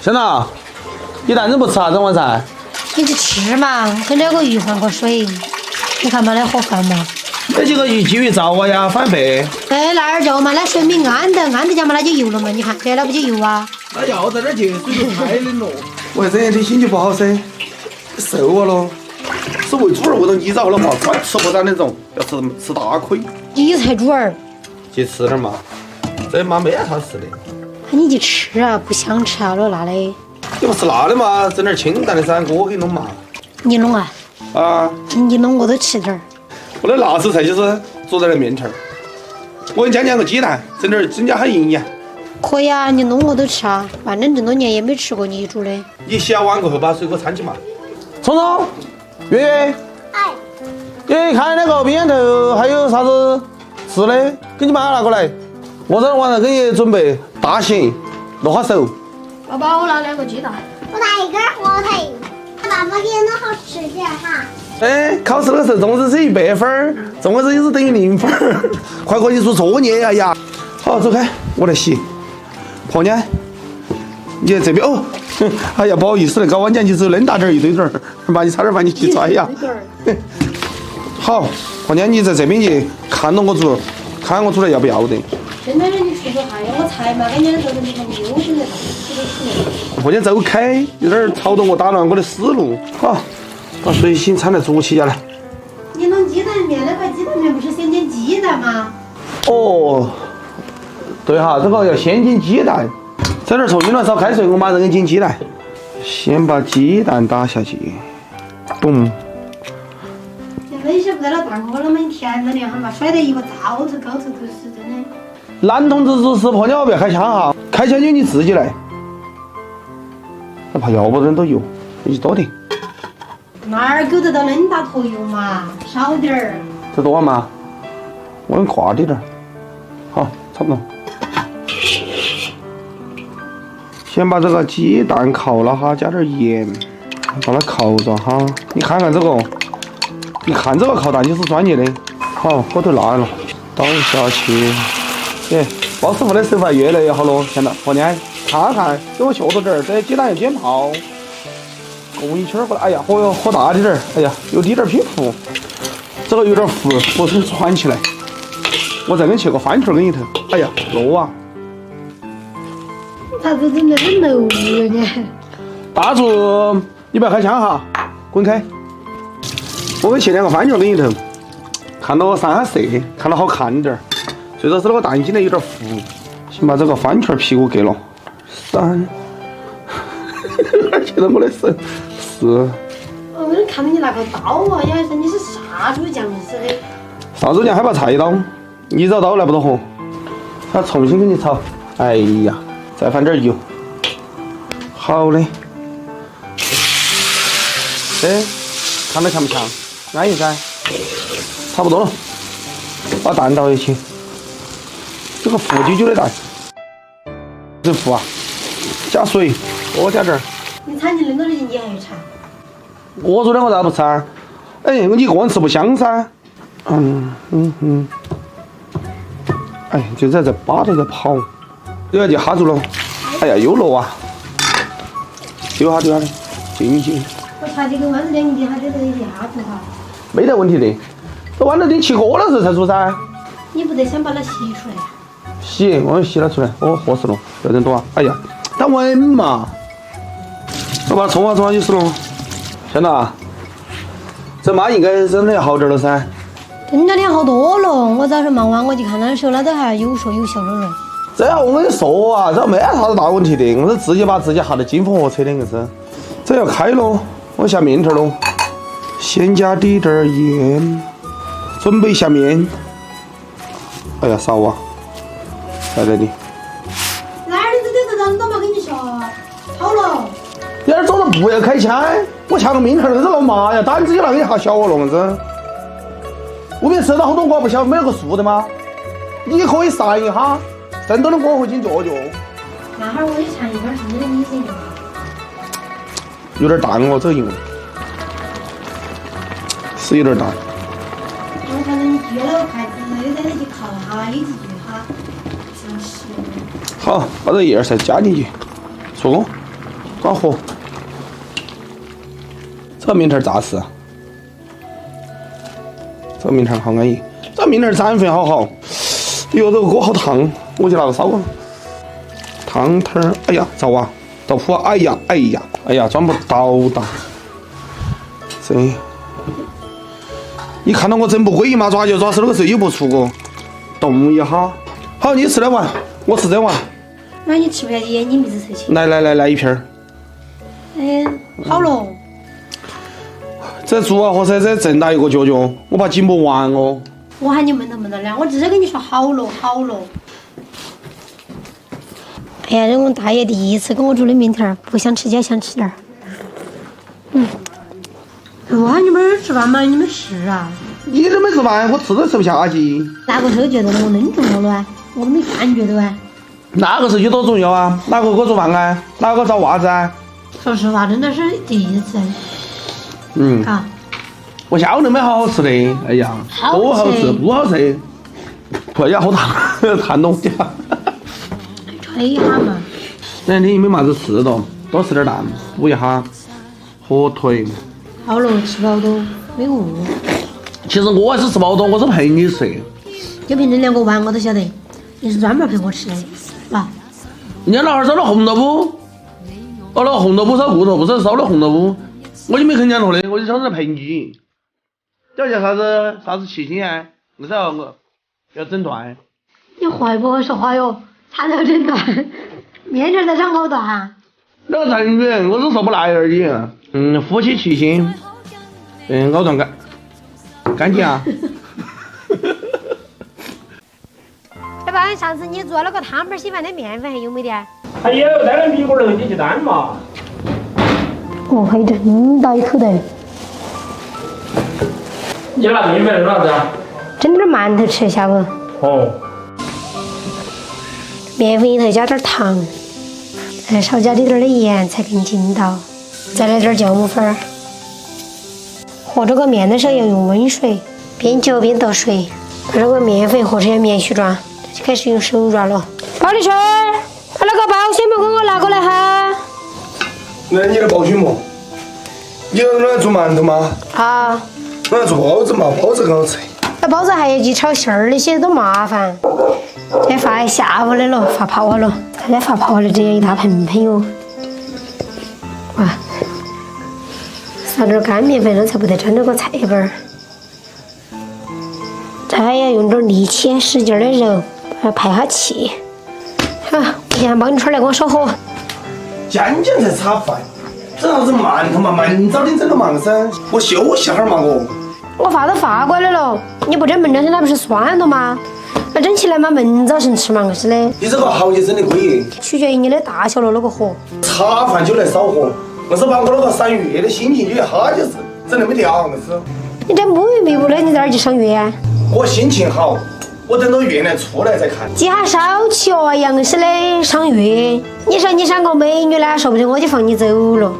小娜，你蛋子不吃啊？整晚噻？你去吃嘛，跟2个鱼换个水。你看嘛，那盒饭嘛。那几个鱼鲫鱼糟啊呀，反白。哎，那儿叫嘛，那水米安得家嘛，那就油了嘛。你看，这那不就油啊？那要在这儿去，水就太冷了。为这你心情不好噻？瘦啊喽。是喂猪儿喂到你着了嘛？快吃不长那种，要吃大亏。你才猪儿。去吃点嘛，这妈没啥事的。你去吃啊，不想吃啊，辣的。你不吃辣的嘛，整点清淡的噻，我给你弄嘛。你弄啊？啊。你弄我都吃点儿。我的拿手菜就是做点面条儿，我给你加个鸡蛋，整点增加下营养。可以啊，你弄我都吃啊，反正这么多年也没吃过你煮的。你洗完碗过后把水给我掺起嘛。聪聪，月月，哎，你看那个冰箱头还有啥子吃的，给你妈拿过来。我这晚上给你准备大型落花手。爸爸，我拿2个鸡蛋。我拿1根火腿。爸爸给你弄好吃点哈。哎，考试的时候中考是100分，中考是等于0分。快过去做作业，哎呀！好，走开，我来洗。婆娘，你这边哦。哎呀，不好意思了，搞碗酱你只有恁大点儿一堆点儿，把你差点把你气拽呀。好，婆娘你在这边去看到我煮，看我煮的要不要得。现在你出个汗呀，我才嘛，跟你这个地方溜进来，吃都吃。婆娘走开，有点吵到我，打乱我的思路。好，把水洗掺来煮起下来。你弄鸡蛋面那块鸡蛋面不是先煎鸡蛋吗？哦，对哈，这个要先煎鸡蛋。这点葱进来烧开水，我马上给你煎鸡蛋。先把鸡蛋打下去，咚。没想不到那蛋壳那么甜的哈嘛，甩得一个灶头高头都是真的。男同志做事婆娘不要开枪哈，开枪就你自己来。哪怕要不人都油，你多点。哪儿够得到恁大坨油嘛？少点儿。这多嘛？我给你挂滴点儿。好，差不多。先把这个鸡蛋烤了哈，加点盐，把它烤着哈。你看看这个，一看这个烤蛋就是专业的。好，火头辣了，倒下去。哎，包师傅的手法越来越好了。现在婆娘看看，给我学着点儿，这鸡蛋要煎泡，拱一圈过来。哎呀，火哟，火大点儿。哎呀，有滴点儿偏糊，这个有点糊，不是传起来。我再给你切个番茄给你头。哎呀，漏啊！咋子整得很漏呀你？大厨，你不要开枪哈，滚开！我给你切2个番茄给你头，看到上下色，看到好看点儿。最主要是那个蛋筋呢有点糊，先把这个番茄屁股给了。3，切到我的手。4。我们看到你拿个刀啊，也是你是杀猪匠似的。杀猪匠还把菜刀，一找刀来不到活。他重新给你炒。哎呀，再放点油。好嘞。哎，看到强不强？安逸噻。差不多了，把蛋倒进去。这个糊啾啾的蛋，这糊啊，加水，多加点儿。你掺进那么多的你还要馋？我做的我咋不吃啊？哎，你一个人吃不香噻。哎，就在这扒着在跑，这个就哈住了。哎呀，又漏啊！丢下的，进去。我查这个豌豆丁你还得一下子哈。没得问题的，这豌豆丁起锅了时候才煮噻。你不得先把它洗出来呀？洗，我洗了出来，我合适了，不要整多啊！哎呀，等稳嘛，我把它冲啊就是了。小娜，这妈应该整得好点了噻。真的好多了，我早上忙完我就看那时候那都还有说有笑的人。这样我跟你说啊，这没啥子大问题的，我是自己把自己吓得惊风火车的，硬是。这要开喽，我下面条喽，先加滴点儿盐，准备下面。哎呀，少啊！在这里。哪儿的这个人都没跟你说，好了。你那走了不要开枪，我下个命条，这老妈呀，胆子就那个一下小了，硬是。我们收到好多瓜不晓得没有个数的吗？你可以散一下，剩多的我回去嚼嚼。那哈儿我也馋一点，是你的意思呀？有点淡哦，这个油是有点淡。我看到你撅了个筷子，又在那去烤哈，一直撅哈，真是。好，把这叶儿再加进去，出锅。抓火。这个面条扎实，这个面条好安逸，这个面条蘸粉好好。哟，这个锅好烫，我去拿个烧锅。汤汤儿，哎呀，着啊，着火，哎呀，装不到的。这，你看到我整不规嘛？抓就抓，是那个时候又不出过，动一下。好，你吃这碗，我吃这碗。那你吃不下去，眼睛鼻子塞起。来一片儿。哎，好了。这猪啊，和这正大一个脚脚，我怕紧不完哦。我喊你闷头呢，我直接跟你说好了。哎呀，这我大爷第一次跟我煮的面条，不想吃就想吃点儿。我喊你们吃饭嘛，你们吃啊。你都没吃饭，我吃都吃不下去。哪个时候觉得我冷重要了？我都没感觉的哇。哪个事情多重要啊？哪个给我做饭啊？哪个找袜子啊？说实话，真的是第一次。啊。我晓得没好好吃的，哎呀，多好吃，不好吃。哎呀，好烫，烫东西啊！吹一下嘛。那你没嘛子吃的，多吃点蛋，补一下火腿。好了，吃饱都没饿。其实我还是吃饱多，我是陪你吃。就凭这2个碗，我都晓得你是专门陪我吃的，吧？人家老汉烧的红豆腐，那个红豆腐烧骨头，不是烧的红豆腐，我就没跟人家说的，我就想着陪你。这叫啥子七星啊？为啥要整断？你坏不会说话哟，差点整断，面条才长好断。那个成语我是说不来而已。夫妻七星，藕断干净啊。老板，上次你做那个汤盆稀饭的面粉还有没得？还有那个米锅儿你去担嘛。哦，还有真大一口的。你拿面粉做啥子啊？整点馒头吃下午。哦。面粉里头加点糖，再少加点的盐才更筋道，再来点酵母粉儿。和这个面的时候要用温水，边搅边倒水，把这个面粉和成面絮状，就开始用手抓了。包丽春，把那个保鲜膜给我拿过来哈。那你的保鲜膜，你要拿来做馒头吗？啊。拿来做包子嘛，包子更好吃。那包子还要去炒馅儿，那些多麻烦。这发下午的了，发泡了，大家发泡了，这样一大盆盆哟。哇，撒点干面粉，那才不得沾这个菜瓣儿。再要用点力气，使劲的揉，把它排下气。好，我先帮你出来给我烧火。将将才炒饭，整啥子馒头嘛？蛮早点整到忙噻，我休息哈儿嘛我。我发都发过来了，你不整焖两天，它不是酸了吗？那整起来嘛，焖早晨吃嘛，硬是的。你这个好就整得可以，取决于你的大小了，那个火。炒饭就来烧火，硬是把我那个赏月的心情就一下就是整得没调，硬是。你这沐浴迷雾的，你在哪儿去赏月啊？我心情好，我等到月亮出来再看。几下烧起哦，硬是的赏月。你说你赏个美女呢，说不定我就放你走了。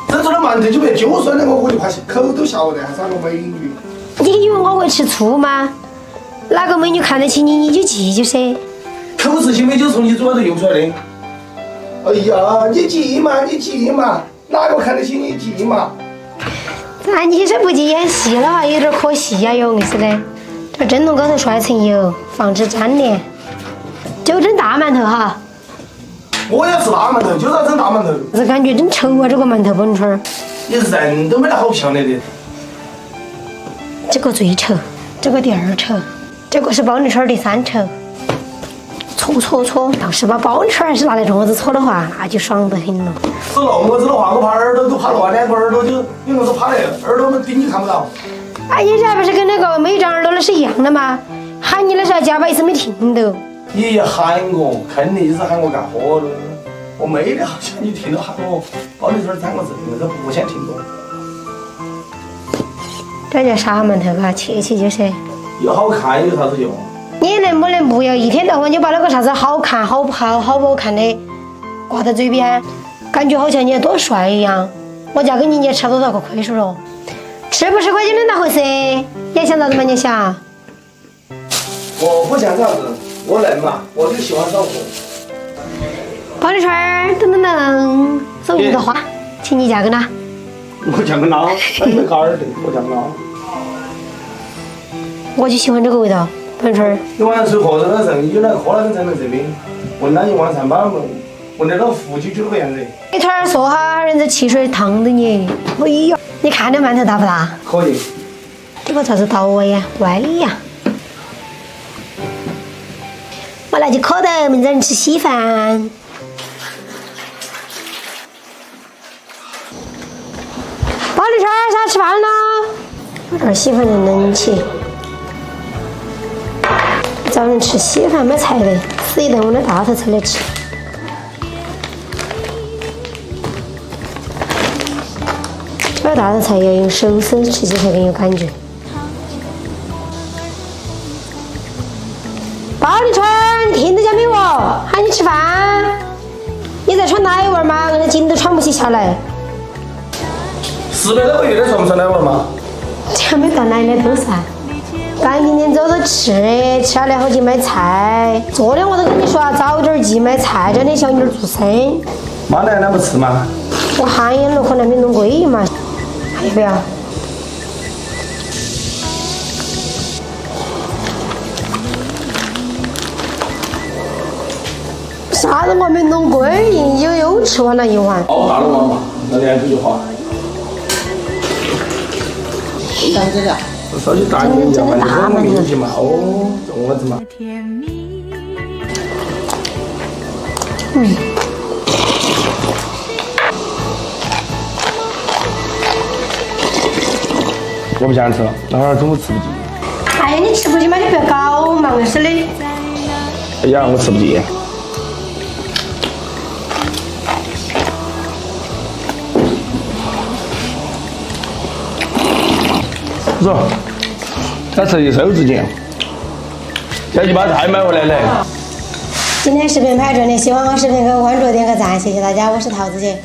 整出来馒头就别揪酸了，我就怕口都笑得，还赏个美女。你以为我会吃醋吗？哪个美女看得起你，你就记就噻。口是心非就是从你嘴巴头流出来的。哎呀，你记嘛，哪个看得起你记嘛？那你这不去演戏了哈，有点可惜呀，有硬是的。这蒸笼高头刷一层油，防止粘连。就蒸大馒头哈。我要吃大馒头，就是要整大馒头。是感觉真丑啊，这个馒头本村儿。你人都没得好漂亮的。这个最丑，这个第2丑，这个是包你圈儿第3丑。搓，要是把包圈还是拿来这样子搓的话，那就爽得很了。吃笼子的话，我怕耳朵都怕乱，2个耳朵就有那是怕的，耳朵顶你看不到。哎，你这不是跟那个没长耳朵的是一样的吗？喊你的时候加把意思没听到。你喊我，肯定就是喊我干活了。我没得好像你听到喊我包你圈3个字，我都不想听到。这叫啥馒头嘎？切就是。又好看有啥子用？你能不能不要一天到晚就把那个啥子好看、好不好看的挂在嘴边，感觉好像你多帅一样？我嫁给你，你吃多少个亏数了？吃不吃亏就那回事？你还想咋子嘛？你想？我不想啥子，我嫩嘛，我就喜欢烧火。包里圈儿，噔噔噔。手艺的花，请你价个哪？我酱个捞，没嘎儿的，我酱捞。我就喜欢这个味道，盆春儿。你晚上睡合着的时候，有那个喝了跟在这边，闻他一晚上把闻得到呼吸就这个样子。一团儿说哈，人家汽水烫的你，哎呀，你看这馒头大不大？可以。这个咋子到位呀？歪理呀！我来就可的，明早吃稀饭。宝丽圈儿，下吃饭了。我这儿稀饭在冷起。早上吃稀饭没菜的，死一顿我的大头菜来吃。这个大头菜要用手手吃起才更有感觉。宝丽春，你听得见没有？喊你吃饭。你在喘奶味儿吗？我的筋都喘不起下来。400多个月的算不算奶味嘛？这还没断奶的都算。赶紧点走走吃下来后去买菜。昨天我都跟你说要早点去买菜，叫你小女儿做生。妈奶奶不吃吗？我喊你了，可能没弄贵嘛。要不要？啥子我没弄贵，又吃完了一碗。熬大了嘛，那2句话。当这个。稍微大一点，要不然我面积嘛，哦，这我子嘛。我不想吃了，那会儿中午吃不进。哎呀，你吃不进嘛，你不要搞嘛，硬是的。哎呀，我吃不进。走，再吃一手指劲，再去把菜买回来嘞。今天视频拍这里，喜欢我视频给我关注点个赞，谢谢大家，我是桃子姐。